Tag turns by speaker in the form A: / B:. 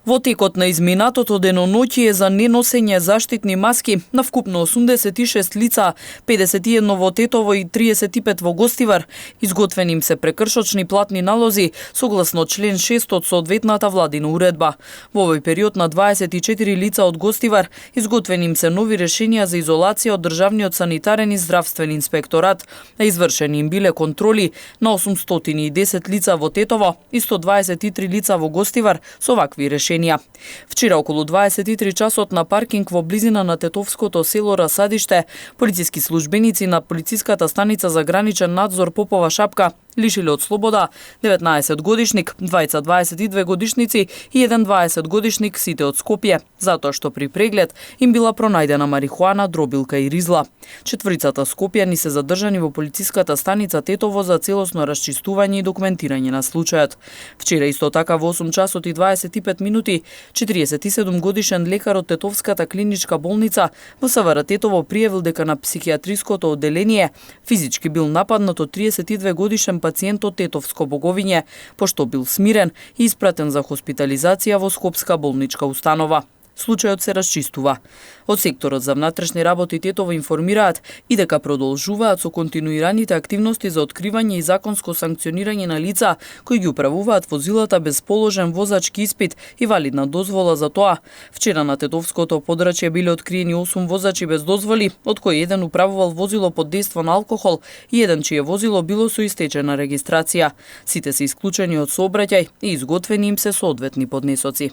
A: Во текот на изминатото деноноќие за неносење заштитни маски на вкупно 86 лица, 51 во Тетово и 35 во Гостивар, изготвени им се прекршочни платни налози согласно член 6 од соодветната владина уредба. Во овој период на 24 лица од Гостивар изготвени им се нови решенија за изолација од државниот санитарен и здравствен инспекторат, а извршени им биле контроли на 810 лица во Тетово и 123 лица во Гостивар со вакви решенија. Вчера околу 23 часот на паркинг во близина на тетовското село Расадиште, полициски службеници на полициската станица за граничен надзор Попова Шапка лишиле од слобода 19 годишник, двајца 22 годишници и еден 20 годишник, сите од Скопје, затоа што при преглед им била пронајдена марихуана, дробилка и ризла. Четворицата скопјани се задржани во полициската станица Тетово за целосно расчистување и документирање на случајот. Вчера исто така во 8 часот и 25 минути 47 годишен лекар од Тетовската клиничка болница во СВР Тетово пријавил дека на психијатриското одделение физички бил нападнат од 32 годишен пациент од Тетовско Боговиње, пошто бил смирен и испратен за хоспитализација во Скопска болничка установа. Случајот се расчистува. Од секторот за внатрешни работи Тетово информираат и дека продолжуваат со континуираните активности за откривање и законско санкционирање на лица кои ги управуваат возилата без положен возачки испит и валидна дозвола за тоа. Вчера на Тетовското подрачје биле откриени 8 возачи без дозволи, од кои еден управувал возило под дејство на алкохол и еден чие возило било со истечена регистрација. Сите се исклучени од сообраќај и изготвени им се соодветни поднесоци.